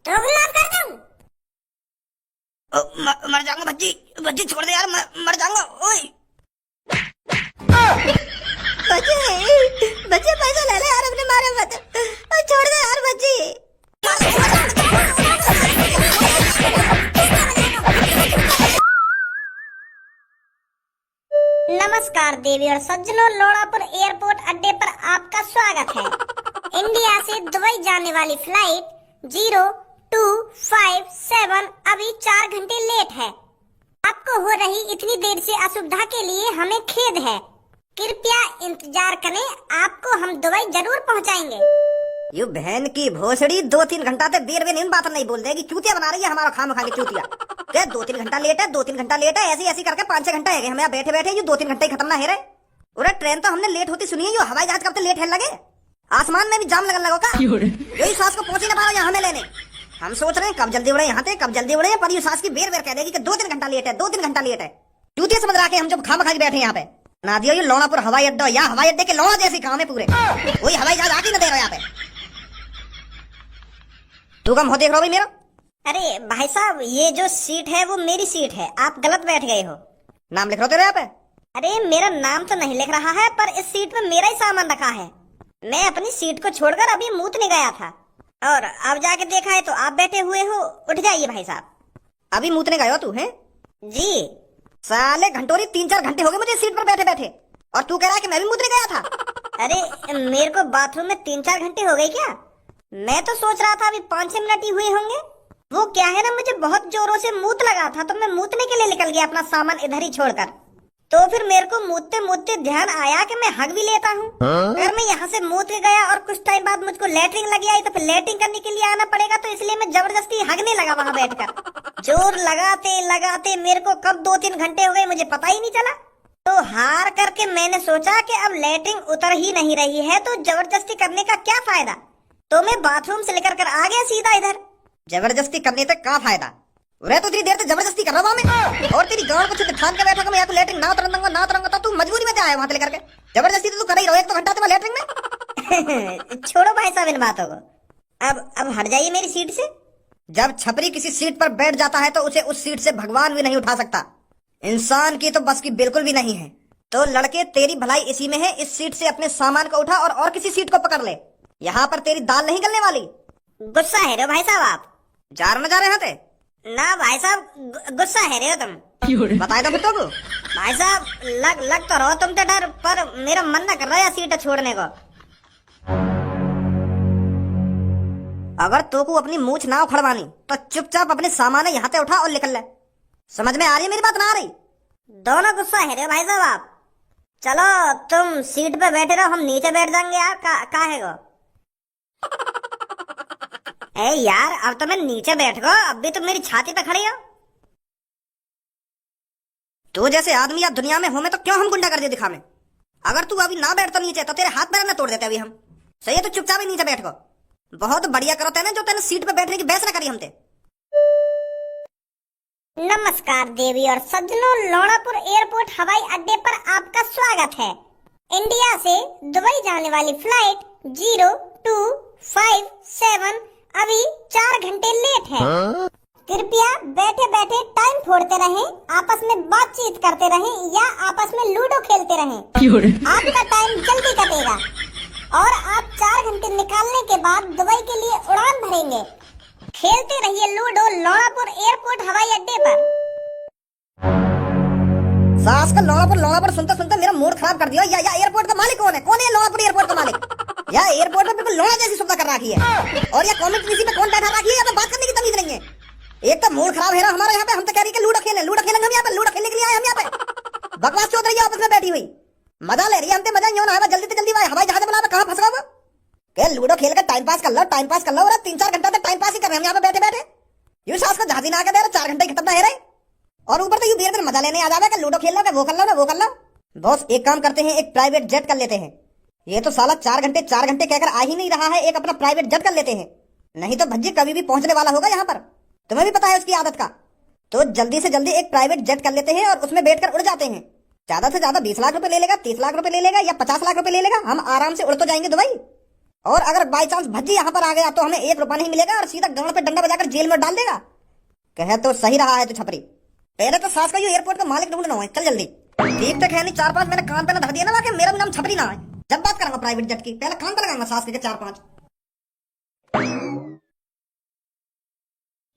तो माफ कर दूं? मर जाऊंगा भज्जी, भज्जी छोड़ दे यार, मर जाऊंगा। ओए बच्चे बच्चे पैसा ले ले यार, अपने मारे मत, छोड़ दे यार बच्ची। नमस्कार देवी और सज्जनों, लोणापुर एयरपोर्ट अड्डे पर आपका स्वागत है। इंडिया से दुबई जाने वाली फ्लाइट 0257 अभी 4 घंटे लेट है। आपको हो रही इतनी देर से असुविधा के लिए हमें खेद है। कृपया इंतजार करें, आपको हम दुबई जरूर पहुंचाएंगे। यू बहन की भोसड़ी 2-3 घंटा से देर में नहीं बात नहीं बोल देगी, चूतिया बना रही है हमारा खाम खा के चूतिया। क्या 2-3 घंटा लेट है, 2-3 घंटा लेट है, ऐसी ऐसी करके 5-6 घंटा है हमें बैठे बैठे। ये 2-3 घंटे खत्म ना है रे। और ट्रेन तो हमने लेट होती सुनी है, यो हवाई जहाज कब तक लेट है लगे? आसमान में भी जाम लगन लगा का? यही सास को पहुंची ना पा रहा हमें लेने। हम सोच रहे हैं कब जल्दी उड़े यहाँ से, कब जल्दी उड़े, पर ये सास की बेर बेर कह देगी कि 2-3 घंटा लेट है, 2-3 घंटा लेट है। चूतिया समझ रहा के हम जब खाम खा के बैठे यहाँ पे ना दियो। ये लोणापुर हवाई अड्डा या हवाई अड्डे के लोहा जैसी काम है पूरे, वही हवाई जहाज आके न दे रहा यहाँ पे। तू कम हो देख रहा भाई मेरा? अरे भाई साहब, ये जो सीट है वो मेरी सीट है, आप गलत बैठ गए हो। नाम लिख रहा तेरे यहाँ पे? अरे मेरा नाम तो नहीं लिख रहा है, पर इस सीट में मेरा ही सामान रखा है। मैं अपनी सीट को छोड़कर अभी मूतने गया था और अब जाके देखा है तो आप बैठे हुए हो। उठ जाइए भाई साहब। अभी मूतने गए हो तू? है जी साले घंटोरी, 3-4 घंटे हो गए मुझे सीट पर बैठे बैठे, और तू कह रहा है कि मैं भी मूतने गया था। अरे मेरे को बाथरूम में 3-4 घंटे हो गए क्या? मैं तो सोच रहा था अभी 5-6 मिनट ही हुए होंगे। वो क्या है ना, मुझे बहुत जोरों से मूत लगा था तो मैं मूतने के लिए निकल गया अपना सामान इधर ही छोड़कर। तो फिर मेरे को मूतते मूतते ध्यान आया कि मैं हग भी लेता हूँ। अगर मैं यहाँ से मूत के गया और कुछ टाइम बाद मुझको लेटरिंग लगी आई तो फिर लेटरिंग करने के लिए आना पड़ेगा, तो इसलिए मैं जबरदस्ती हगने लगा वहाँ बैठकर। जोर लगाते लगाते मेरे को कब 2-3 घंटे हो गए मुझे पता ही नहीं चला। तो हार करके मैंने सोचा कि अब लेटरिंग उतर ही नहीं रही है तो जबरदस्ती करने का क्या फायदा। तो मैं बाथरूम से लेकर कर आ गया सीधा इधर। जबरदस्ती करने तक का फायदा? अरे तो इतनी देर तक जबरदस्ती कर रहा मैं, और तेरी गांड को ठान के बैठा मैं यहाँ तो लेटरिंग ना उतरूंगा ना उतरूंगा, तो तू मजबूरी में जाए वहां लेकर के। जबरदस्ती तो तू कर ही रहो, 1-2 घंटा तो मैं लेटरिंग में। छोड़ो भाई साहब इन बातों को, अब हट जाइए मेरी सीट से। जब छपरी किसी सीट पर बैठ जाता है तो उसे उस सीट से भगवान भी नहीं उठा सकता। इंसान की तो बस की बिल्कुल भी नहीं है। तो लड़के तेरी भलाई इसी में है, इस सीट से अपने सामान को उठा और किसी सीट को पकड़ ले। यहाँ पर तेरी दाल नहीं गलने वाली। गुस्सा है रे भाई साहब आप? जा रहे हैं ना भाई साहब, गुस्सा है रे हो तुम। बताए तो फिर तो भाई साहब लग तो रहो तुम तो डर, पर मेरा मन ना कर रहा है सीट छोड़ने को। अगर तो को अपनी मूछ ना उखड़वानी तो चुपचाप अपने सामान यहाँ से उठा और निकल ले। समझ में आ रही है मेरी बात ना आ रही? दोनों गुस्सा है रे भाई साहब आप। चलो तुम सीट पे बैठे रहो, हम नीचे बैठ जाएंगे यार। का है गो? ए यार अब तो मैं नीचे बैठ गो, अब भी तुम मेरी छाती पे खड़ी हो। तू जैसे आदमी या दुनिया में हो में तो क्यों हम गुंडा कर दे दिखा में? अगर तू अभी ना बैठता नीचे तो तेरे हाथ पैर ना तोड़ देते अभी हम। सही है, तो चुपचाप ही नीचे बैठ गो। बहुत बढ़िया करो तेने जो तेने सीट पे बैठने की बहस ना करी हमसे। नमस्कार देवी और सज्जनों, लोणापुर एयरपोर्ट हवाई अड्डे पर आपका स्वागत है। इंडिया से दुबई जाने वाली फ्लाइट 0257 अभी 4 घंटे लेट है। कृपया बैठे बैठे टाइम फोड़ते रहें, आपस में बातचीत करते रहें या आपस में लूडो खेलते रहें। आपका टाइम जल्दी कटेगा और आप 4 घंटे निकालने के बाद दुबई के लिए उड़ान भरेंगे। खेलते रहिए लूडो लोणापुर एयरपोर्ट हवाई अड्डे पर। सास का लोणापुर सुनते सुनते मेरा मूड खराब कर दिया। या एयरपोर्ट का मालिक कौन है? कौन है लोणापुर एयरपोर्ट का मालिक? या एयरपोर्ट में बिल्कुल लोहा जैसी सुविधा कर रखी है, और या कॉमेंट किसी पे कौन बैठा रखी है, या बात करने की तमीज नहीं है। एक तो मूड खराब है हमारा यहाँ पे। हम तो कह रही है लूडो खेलेंगे हम यहाँ पे, लूडो खेलने के लिए आए हम यहाँ पे। बकवास चौध रही है आपस में बैठी हुई, मजा ले रही है। हमसे मजा नहीं होना है, जल्दी से जल्दी हवाई जहाज बना कहाँ फंस गया? लूडो खेल कर टाइम पास कर लो, टाइम पास कर लो। 3-4 घंटा तक टाइम पास ही कर रहे हैं हम यहाँ पे बैठे बैठे। यू सास का जहाज ही ना आके दे रहे, 4 घंटे खत्म ना है रहे, और ऊपर तो यू देर मजा लेने आ जावे। लूडो खेल लो, वो कर लो। बॉस एक काम करते हैं, एक प्राइवेट जेट कर लेते हैं। ये तो साला 4 घंटे कहकर आ ही नहीं रहा है, एक अपना प्राइवेट जेट कर लेते हैं। नहीं तो भज्जी कभी भी पहुंचने वाला होगा यहाँ पर, तुम्हें भी पता है उसकी आदत का। तो जल्दी से जल्दी एक प्राइवेट जेट कर लेते हैं और उसमें बैठकर उड़ जाते हैं। ज्यादा से ज्यादा 20 लाख रुपए ले लेगा, 30 लाख रुपए ले लेगा या 50 लाख रुपए ले लेगा। हम आराम से उड़ तो जाएंगे दुबई, और अगर बाई चांस भज्जी यहाँ पर आ गया तो हमें 1 रुपया नहीं मिलेगा और सीधा गांड पे डंडा बजाकर जेल में डाल देगा। कहे तो सही रहा है तो छपरी। पहले तो सास का ये एयरपोर्ट का मालिक ढूंढना है, चल जल्दी। ठीक तक है नहीं 4-5 मैंने कान पे ना धर दिया ना कि मेरा भी नाम छपरी ना है। जब बात करूंगा प्राइवेट जेट की पहले कान पे लगाऊंगा सास के 4-5।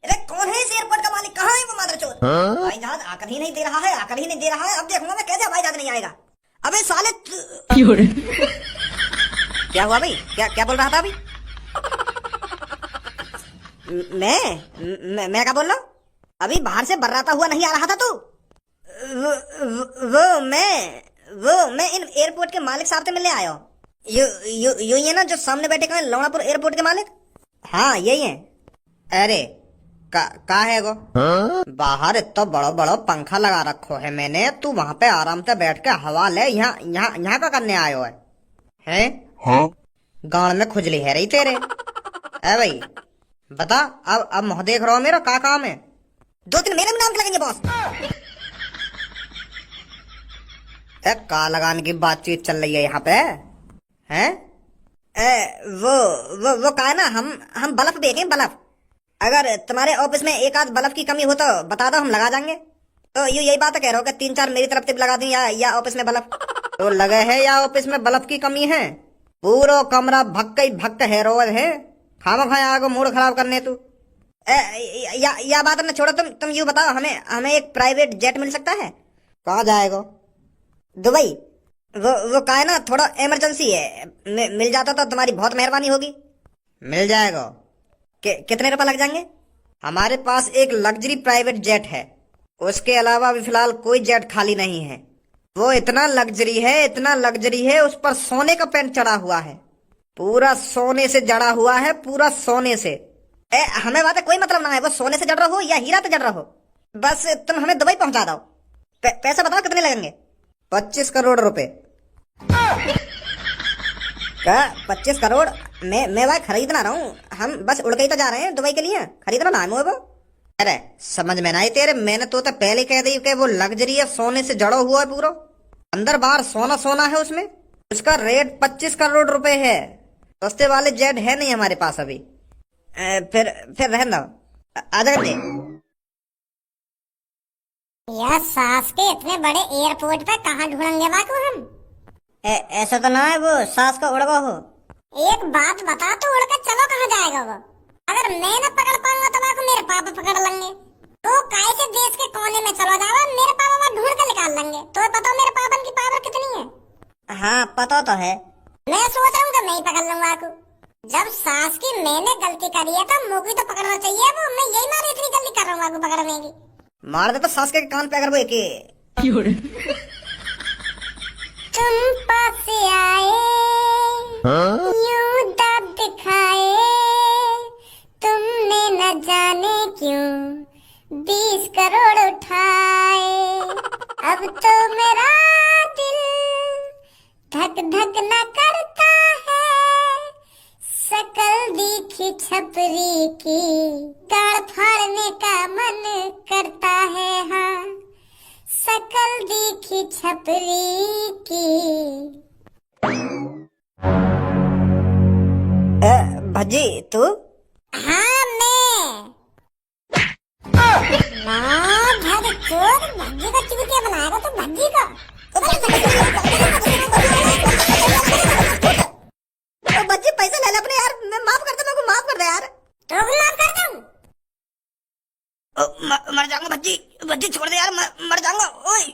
अरे कौन है इस एयरपोर्ट का मालिक, कहाँ है वो मादरचोद? भाई जहाज आकर ही नहीं दे रहा है, आकर ही नहीं दे रहा है। अब देखूंगा मैं कैसे भाई जहाज नहीं आएगा। अबे साले क्या हुआ भाई, क्या बोल रहा था अभी? मैं क्या बोल रहा हूँ? अभी बाहर से बर्राता हुआ नहीं आ रहा था तू? वो मैं इन एयरपोर्ट के मालिक साहब से मिलने आया हूँ। ये ना जो सामने बैठे हैं लौड़ापुर एयरपोर्ट के मालिक? हाँ यही है। अरे का है वो? बाहर इतना बड़ा बड़ा पंखा लगा रखो है मैंने, तू वहाँ पे आराम से बैठ के हवा ले। यहाँ का करने आयो है? हाँ? गांड में खुजली है रही तेरे। ए भाई बता, अब मुँह देख रहा हो मेरा, का काम है? 2-3 मेरे भी नाम के लगेंगे बॉस। का लगाने की बातचीत चल रही है यहाँ पे हैं? वो का है ना, हम बल्ब देखें, बल्ब। अगर तुम्हारे ऑफिस में एक आध बल्ब की कमी हो तो बता दो, हम लगा देंगे। तो यही बात कह रहा हो कि 3-4 मेरी तरफ से भी लगा दूं या ऑफिस में बल्ब तो लगे है या ऑफिस में बल्ब की कमी है? पूरा कमरा भक्क है रोज है। खामा खाया आगो मूड खराब करने तू। या बात न छोड़ो, तुम यूँ बताओ, हमें एक प्राइवेट जेट मिल सकता है? कहाँ जाएगा? दुबई। वो का है ना, थोड़ा इमरजेंसी है, मिल जाता तो तुम्हारी बहुत मेहरबानी होगी। मिल जाएगा। कितने रुपए लग जाएंगे? हमारे पास एक लग्जरी प्राइवेट जेट है, उसके अलावा अभी फिलहाल कोई जेट खाली नहीं है। वो इतना लग्जरी है, उस पर सोने का पेंट चढ़ा हुआ है, पूरा सोने से जड़ा हुआ है, पूरा सोने से। हमें बात है कोई मतलब ना है, वो सोने से जड़ रहा हो या हीरा से जड़ रहा हो, बस तुम हमें दुबई पहुंचा दो। पैसे बताओ कितने लगेंगे? 25 करोड़ रुपए। क्या 25 करोड़? मैं भाई खरीद ना रहा हूँ, हम बस उड़ के ही तो जा रहे हैं दुबई के लिए, खरीदना ना है वो। अरे समझ में ना आई तेरे, मैंने तो पहले कह दी कि वो लग्जरी है, सोने से जड़ा हुआ है पूरा, अंदर बाहर सोना है उसमें। उसका रेट 25 करोड़ रुपए है। सस्ते वाले जेट है नहीं हमारे पास अभी। फिर रहने दो, आ जाएंगे। यार सास के इतने बड़े एयरपोर्ट पे कहाँ ढूंढेंगे बाकू हम? ऐसा तो ना है वो सास का उड़वा हो। एक बात बता, तो उड़ कर चलो कहाँ जाएगा वो? अगर मैं न पकड़ पाऊंगा तो बाकू मेरे पापा पकड़ लेंगे। तो कैसे देश के कोने में चलो जाओ, मेरे पापा वहाँ ढूंढ कर निकाल लेंगे। तो पता मेरे पापा की पावर कितनी है? हाँ पता तो है। मैं सोच रहा हूँ कि मैं ही पकड़ लूंगा बाकू। जब सास की मैंने गलती करी है तो मुझे तो पकड़ना चाहिए वो। मैं यही मारे इतनी जल्दी कर रहा हूँ बाकू पकड़ने की। मार दे तो सास के कान पे अगर वो एक तुम पास आए यूं दांत दिखाए, तुमने न जाने क्यों 20 करोड़ उठाए। अब तो मेरा दिल धक धक न करता है, शकल दिखी छपरी की गाड़ फाड़ने का मन करता है। हाँ शकल दिखी छपरी की। भज्जी तू? हाँ मैं। भज्जी का चूतिया बनाएगा तो भज्जी का। भज्जी पैसे ले ले अपने यार, मैं माफ कर दे, मेरे को माफ कर दे यार। तो माफ कर दूं? मर जाऊंगा भज्जी, छोड़ दे यार, मर जाऊंगा। ओए